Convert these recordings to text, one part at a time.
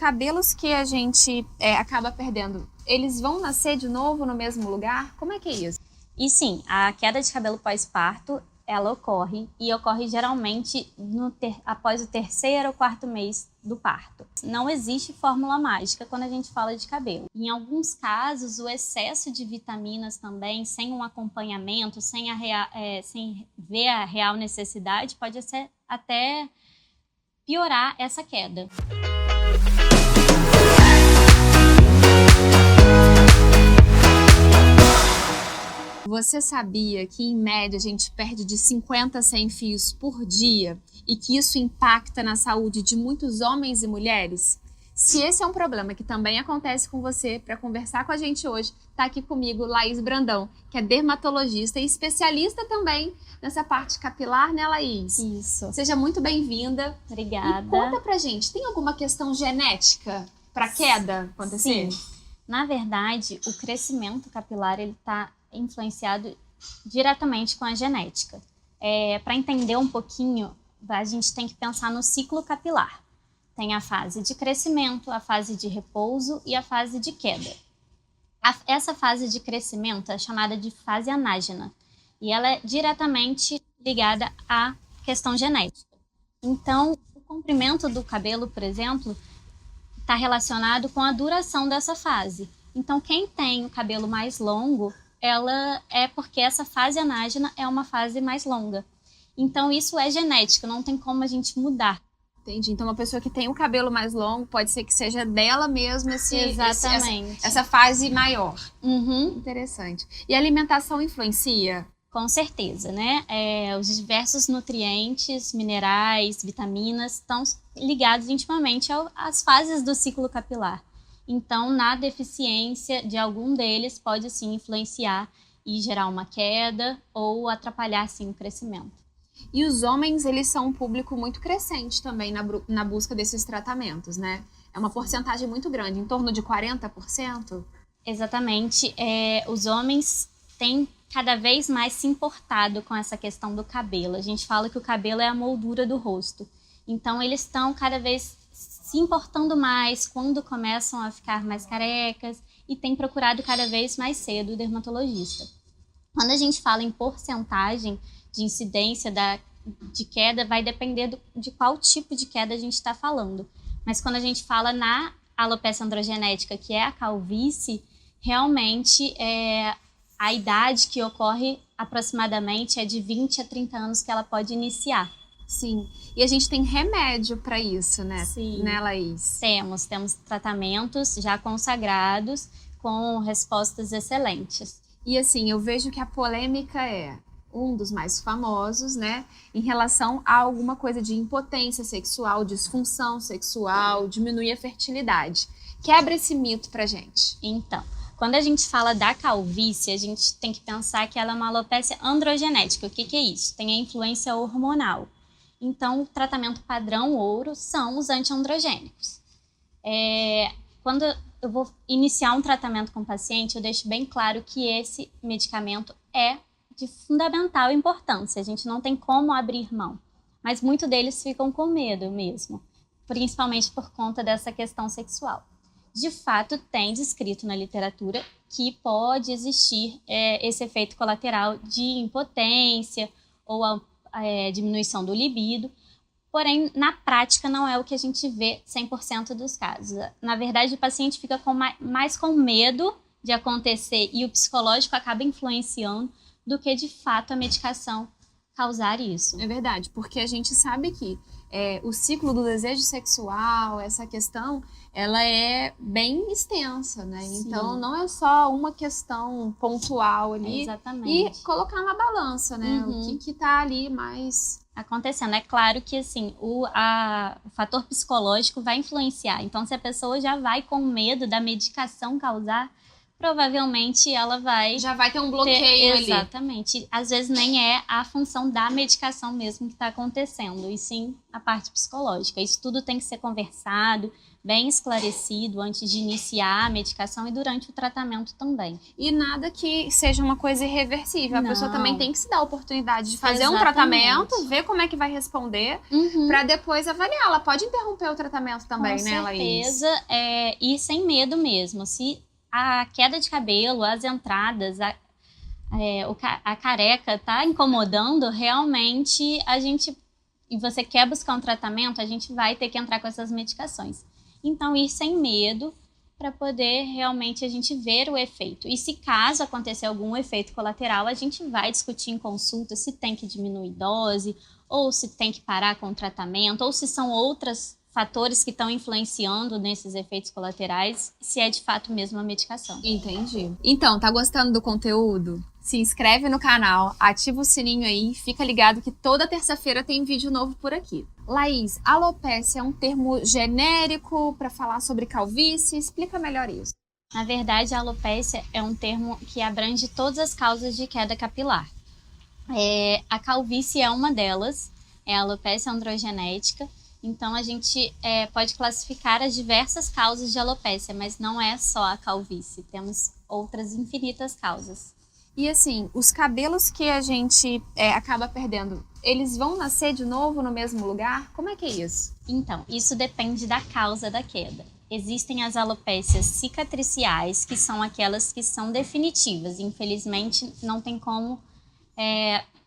cabelos que a gente acaba perdendo, eles vão nascer de novo no mesmo lugar? Como é que é isso? E sim, a queda de cabelo pós-parto, ela ocorre geralmente após o terceiro ou quarto mês do parto. Não existe fórmula mágica quando a gente fala de cabelo. Em alguns casos, o excesso de vitaminas também, sem um acompanhamento, sem ver a real necessidade, pode até piorar essa queda. Você sabia que, em média, a gente perde de 50 a 100 fios por dia e que isso impacta na saúde de muitos homens e mulheres? Se esse é um problema que também acontece com você, para conversar com a gente hoje, está aqui comigo Laís Brandão, que é dermatologista e especialista também nessa parte capilar, né, Laís? Isso. Seja muito bem-vinda. Obrigada. E conta pra gente, tem alguma questão genética para queda acontecer? Sim. Na verdade, o crescimento capilar ele está influenciado diretamente com a genética. Para entender um pouquinho, a gente tem que pensar no ciclo capilar. Tem a fase de crescimento, a fase de repouso e a fase de queda. Essa fase de crescimento é chamada de fase anágena e ela é diretamente ligada à questão genética. Então, o comprimento do cabelo, por exemplo, está relacionado com a duração dessa fase. Então, quem tem o cabelo mais longo, ela é porque essa fase anágena é uma fase mais longa. Então, isso é genético, não tem como a gente mudar. Entendi. Então, uma pessoa que tem o cabelo mais longo, pode ser que seja dela mesma Exatamente. essa fase maior. Uhum. Interessante. E a alimentação influencia? Com certeza, né? Os diversos nutrientes, minerais, vitaminas estão ligados intimamente às fases do ciclo capilar. Então, na deficiência de algum deles, pode sim influenciar e gerar uma queda ou atrapalhar sim o crescimento. E os homens, eles são um público muito crescente também na busca desses tratamentos, né? É uma porcentagem muito grande, em torno de 40%? Exatamente. Os homens têm cada vez mais se importado com essa questão do cabelo. A gente fala que o cabelo é a moldura do rosto. Então, eles estão cada vez se importando mais quando começam a ficar mais carecas e têm procurado cada vez mais cedo o dermatologista. Quando a gente fala em porcentagem de incidência de queda, vai depender de qual tipo de queda a gente está falando. Mas quando a gente fala na alopecia androgenética, que é a calvície, realmente a idade que ocorre aproximadamente é de 20 a 30 anos que ela pode iniciar. Sim. E a gente tem remédio para isso, né? Sim. Né, Laís? Temos tratamentos já consagrados com respostas excelentes. E assim, eu vejo que a polêmica é um dos mais famosos, né? Em relação a alguma coisa de impotência sexual, disfunção sexual, diminuir a fertilidade. Quebra esse mito pra gente. Então, quando a gente fala da calvície, a gente tem que pensar que ela é uma alopecia androgenética. O que é isso? Tem a influência hormonal. Então, o tratamento padrão ouro são os antiandrogênicos. Quando eu vou iniciar um tratamento com o paciente, eu deixo bem claro que esse medicamento é de fundamental importância. A gente não tem como abrir mão. Mas muitos deles ficam com medo mesmo, principalmente por conta dessa questão sexual. De fato, tem descrito na literatura que pode existir esse efeito colateral de impotência ou a diminuição do libido, porém, na prática, não é o que a gente vê 100% dos casos. Na verdade, o paciente fica mais com medo de acontecer e o psicológico acaba influenciando do que, de fato, a medicação causar isso. É verdade, porque a gente sabe que o ciclo do desejo sexual, essa questão, ela é bem extensa, né? Sim. Então, não é só uma questão pontual ali. Exatamente. E colocar na balança, né? Uhum. O que tá ali mais acontecendo. É claro que, assim, o fator psicológico vai influenciar. Então, se a pessoa já vai com medo da medicação causar, provavelmente ela vai... Já vai ter um bloqueio ali. Exatamente. Às vezes nem é a função da medicação mesmo que está acontecendo, e sim a parte psicológica. Isso tudo tem que ser conversado, bem esclarecido antes de iniciar a medicação e durante o tratamento também. E nada que seja uma coisa irreversível. A pessoa também tem que se dar a oportunidade de fazer um tratamento, ver como é que vai responder, para depois avaliar. Ela pode interromper o tratamento também, né, Laís? Com certeza, e sem medo mesmo. Se a queda de cabelo, as entradas, a careca tá incomodando, realmente e você quer buscar um tratamento, a gente vai ter que entrar com essas medicações. Então, ir sem medo para poder realmente a gente ver o efeito. E se caso acontecer algum efeito colateral, a gente vai discutir em consulta se tem que diminuir dose, ou se tem que parar com o tratamento, ou se são outros fatores que estão influenciando nesses efeitos colaterais, se é de fato mesmo a medicação. Entendi. Então, tá gostando do conteúdo? Se inscreve no canal, ativa o sininho aí, fica ligado que toda terça-feira tem vídeo novo por aqui. Laís, alopécia é um termo genérico para falar sobre calvície? Explica melhor isso. Na verdade, a alopécia é um termo que abrange todas as causas de queda capilar. A calvície é uma delas, é a alopécia androgenética. Então, a gente pode classificar as diversas causas de alopécia, mas não é só a calvície. Temos outras infinitas causas. E assim, os cabelos que a gente acaba perdendo, eles vão nascer de novo no mesmo lugar? Como é que é isso? Então, isso depende da causa da queda. Existem as alopécias cicatriciais, que são aquelas que são definitivas. Infelizmente, não tem como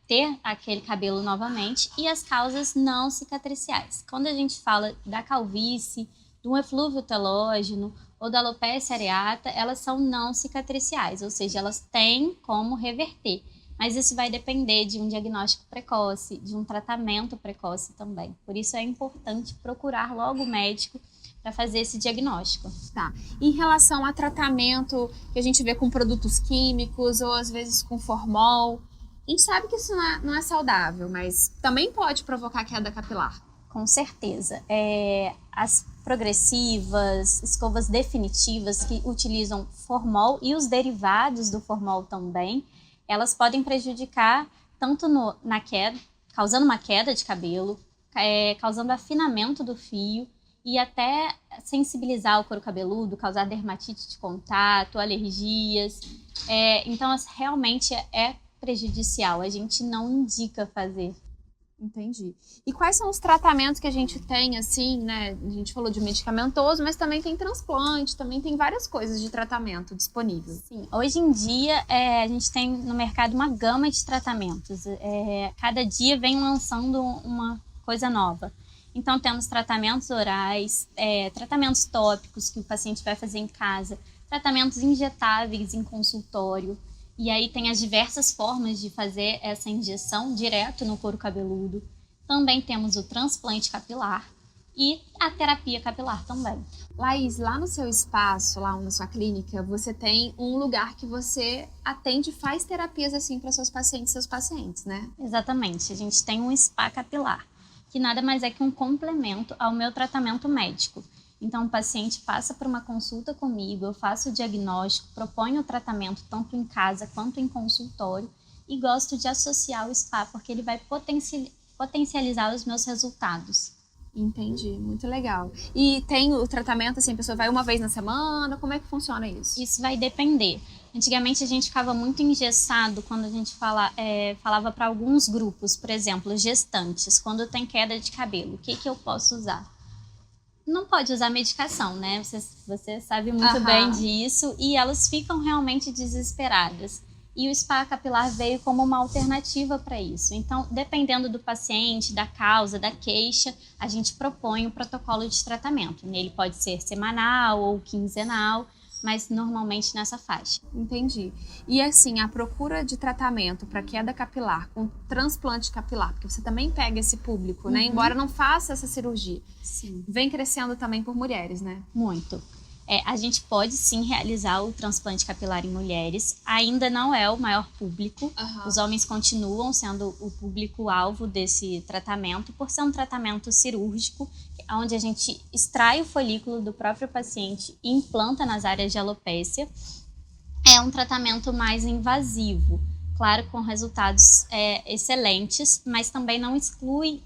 ter aquele cabelo novamente, e as causas não cicatriciais. Quando a gente fala da calvície, do eflúvio telógeno ou da alopécia areata, elas são não cicatriciais, ou seja, elas têm como reverter. Mas isso vai depender de um diagnóstico precoce, de um tratamento precoce também. Por isso é importante procurar logo o médico para fazer esse diagnóstico. Tá. Em relação a tratamento que a gente vê com produtos químicos ou às vezes com formol, a gente sabe que isso não é saudável, mas também pode provocar queda capilar. Com certeza. As progressivas, escovas definitivas que utilizam formol e os derivados do formol também, elas podem prejudicar tanto na queda, causando uma queda de cabelo, causando afinamento do fio e até sensibilizar o couro cabeludo, causar dermatite de contato, alergias. Então, realmente é prejudicial, a gente não indica fazer. Entendi. E quais são os tratamentos que a gente tem, assim, né? A gente falou de medicamentoso, mas também tem transplante, também tem várias coisas de tratamento disponível. Sim, hoje em dia a gente tem no mercado uma gama de tratamentos. Cada dia vem lançando uma coisa nova. Então temos tratamentos orais, tratamentos tópicos que o paciente vai fazer em casa, tratamentos injetáveis em consultório. E aí tem as diversas formas de fazer essa injeção direto no couro cabeludo. Também temos o transplante capilar e a terapia capilar também. Laís, lá no seu espaço, lá na sua clínica, você tem um lugar que você atende e faz terapias assim para seus pacientes, né? Exatamente. A gente tem um spa capilar, que nada mais é que um complemento ao meu tratamento médico. Então, o paciente passa por uma consulta comigo, eu faço o diagnóstico, proponho o tratamento tanto em casa quanto em consultório e gosto de associar o spa porque ele vai potencializar os meus resultados. Entendi, muito legal. E tem o tratamento, assim, a pessoa vai uma vez na semana, como é que funciona isso? Isso vai depender. Antigamente a gente ficava muito engessado quando a gente falava para alguns grupos, por exemplo, gestantes, quando tem queda de cabelo, o que eu posso usar? Não pode usar medicação, né? Você sabe muito bem disso. E elas ficam realmente desesperadas. E o spa capilar veio como uma alternativa para isso. Então, dependendo do paciente, da causa, da queixa, a gente propõe um protocolo de tratamento. Ele pode ser semanal ou quinzenal, mas normalmente nessa faixa. Entendi. E assim, a procura de tratamento para queda capilar com transplante capilar, porque você também pega esse público, né? Embora não faça essa cirurgia. Sim. Vem crescendo também por mulheres, né? Muito. A gente pode sim realizar o transplante capilar em mulheres, ainda não é o maior público, os homens continuam sendo o público-alvo desse tratamento, por ser um tratamento cirúrgico, onde a gente extrai o folículo do próprio paciente e implanta nas áreas de alopécia. é um tratamento mais invasivo. Claro, com resultados excelentes, mas também não exclui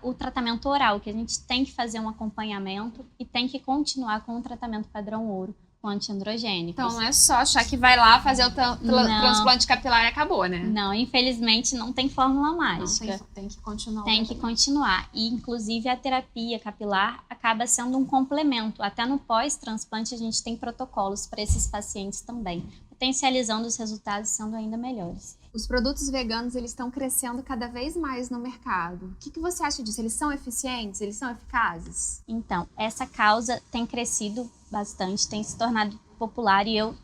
o tratamento oral, que a gente tem que fazer um acompanhamento e tem que continuar com o tratamento padrão ouro, com antiandrogênicos. Então não é só achar que vai lá fazer o transplante capilar e acabou, né? Não, infelizmente não tem fórmula mágica. Não, tem que continuar. Tem que continuar. E, inclusive, a terapia capilar acaba sendo um complemento. Até no pós-transplante, a gente tem protocolos para esses pacientes também, potencializando os resultados sendo ainda melhores. Os produtos veganos, eles estão crescendo cada vez mais no mercado. O que você acha disso? Eles são eficientes? Eles são eficazes? Então, essa causa tem crescido bastante, tem se tornado popular e eu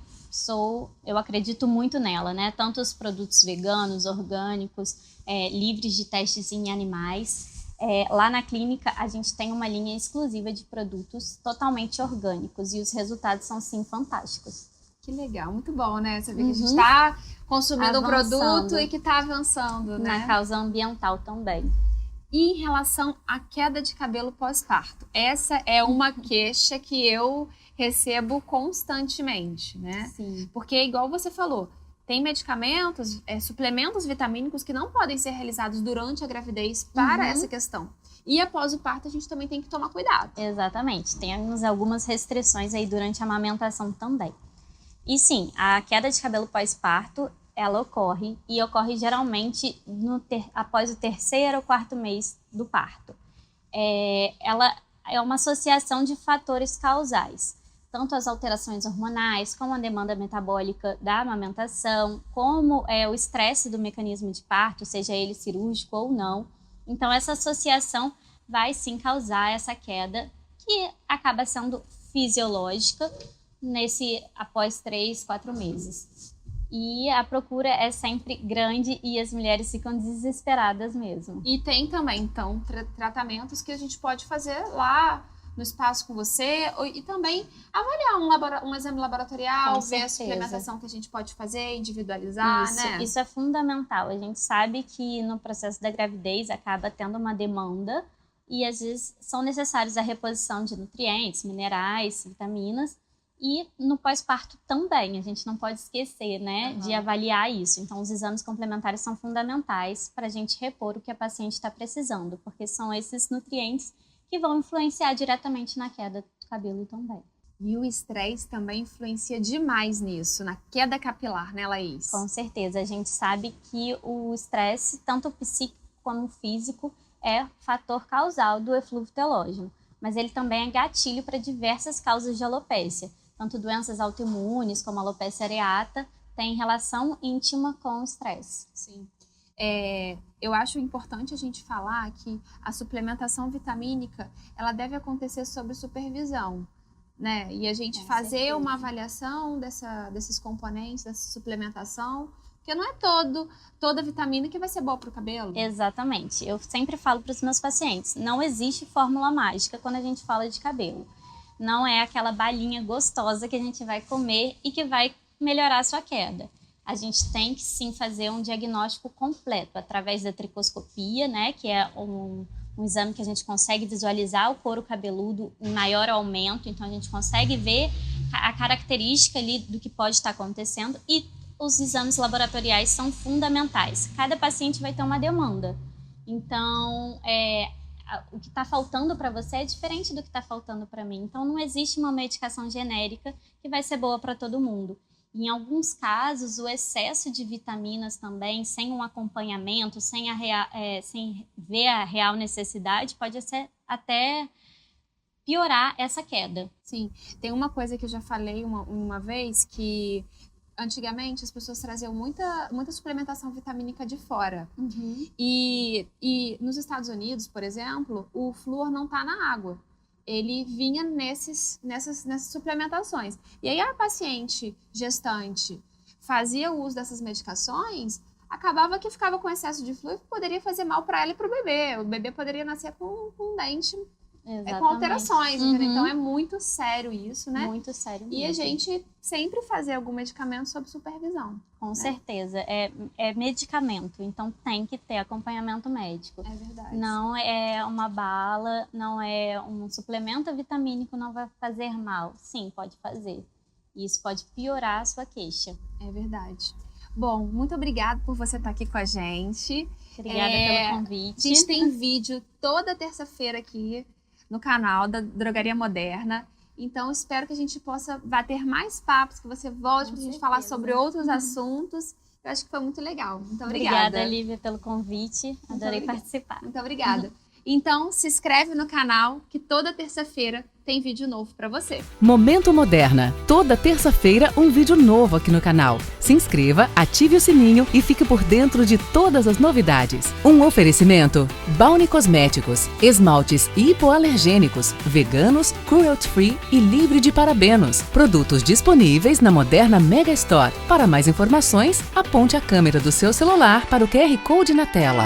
acredito muito nela, né? Tanto os produtos veganos, orgânicos, livres de testes em animais. Lá na clínica, a gente tem uma linha exclusiva de produtos totalmente orgânicos e os resultados são, sim, fantásticos. Que legal, muito bom, né? Você vê que a gente está consumindo um produto e que está avançando, né? Na causa ambiental também. E em relação à queda de cabelo pós-parto, essa é uma queixa que eu recebo constantemente, né? Sim. Porque, igual você falou, tem medicamentos, suplementos vitamínicos que não podem ser realizados durante a gravidez para essa questão. E após o parto, a gente também tem que tomar cuidado. Exatamente. Temos algumas restrições aí durante a amamentação também. E sim, a queda de cabelo pós-parto, ela ocorre e ocorre geralmente após o 3º ou 4º mês do parto. Ela é uma associação de fatores causais, tanto as alterações hormonais, como a demanda metabólica da amamentação, como o estresse do mecanismo de parto, seja ele cirúrgico ou não. Então, essa associação vai sim causar essa queda, que acaba sendo fisiológica, após 3, 4 meses. E a procura é sempre grande e as mulheres ficam desesperadas mesmo. E tem também, então, tratamentos que a gente pode fazer lá no espaço com você e também avaliar um exame laboratorial, ver a suplementação que a gente pode fazer, individualizar, né? Isso é fundamental. A gente sabe que no processo da gravidez acaba tendo uma demanda e às vezes são necessários a reposição de nutrientes, minerais, vitaminas. E no pós-parto também, a gente não pode esquecer, né, de avaliar isso. Então, os exames complementares são fundamentais para a gente repor o que a paciente está precisando, porque são esses nutrientes que vão influenciar diretamente na queda do cabelo também. E o estresse também influencia demais nisso, na queda capilar, né, Laís? Com certeza. A gente sabe que o estresse, tanto psíquico como físico, é fator causal do eflúvio telógeno. Mas ele também é gatilho para diversas causas de alopécia. Tanto doenças autoimunes como a alopecia areata têm relação íntima com o estresse. Sim. Eu acho importante a gente falar que a suplementação vitamínica, ela deve acontecer sob supervisão, né? E a gente fazer uma avaliação desses componentes, dessa suplementação, porque não é toda vitamina que vai ser boa para o cabelo. Exatamente. Eu sempre falo para os meus pacientes, não existe fórmula mágica quando a gente fala de cabelo. Não é aquela balinha gostosa que a gente vai comer e que vai melhorar a sua queda. A gente tem que sim fazer um diagnóstico completo através da tricoscopia, né, que é um exame que a gente consegue visualizar o couro cabeludo em maior aumento, então a gente consegue ver a característica ali do que pode estar acontecendo e os exames laboratoriais são fundamentais. Cada paciente vai ter uma demanda. Então, o que está faltando para você é diferente do que está faltando para mim. Então, não existe uma medicação genérica que vai ser boa para todo mundo. Em alguns casos, o excesso de vitaminas também, sem um acompanhamento, sem ver a real necessidade, pode ser até piorar essa queda. Sim, tem uma coisa que eu já falei uma vez, que antigamente as pessoas traziam muita suplementação vitamínica de fora. E nos Estados Unidos, por exemplo, o flúor não está na água. Ele vinha nessas suplementações. E aí a paciente gestante fazia uso dessas medicações, acabava que ficava com excesso de flúor que poderia fazer mal para ela e para o bebê. O bebê poderia nascer com um dente com alterações. Então é muito sério isso, né? Muito sério mesmo. E a gente sempre fazer algum medicamento sob supervisão. Com certeza. É medicamento, então tem que ter acompanhamento médico. É verdade. Não é uma bala, não é um suplemento vitamínico, não vai fazer mal. Sim, pode fazer. E isso pode piorar a sua queixa. É verdade. Bom, muito obrigada por você estar aqui com a gente. Obrigada pelo convite. A gente tem vídeo toda terça-feira aqui no canal da Drogaria Moderna. Então, espero que a gente possa bater mais papos, que você volte para a gente falar sobre outros assuntos. Eu acho que foi muito legal. Muito obrigada. Obrigada, Lívia, pelo convite. Adorei participar. Muito obrigada. Então, se inscreve no canal, que toda terça-feira tem vídeo novo para você. Momento Moderna. Toda terça-feira um vídeo novo aqui no canal. Se inscreva, ative o sininho e fique por dentro de todas as novidades. Um oferecimento: Bounty Cosméticos, esmaltes hipoalergênicos, veganos, cruelty-free e livre de parabenos. Produtos disponíveis na Moderna Mega Store. Para mais informações, aponte a câmera do seu celular para o QR Code na tela.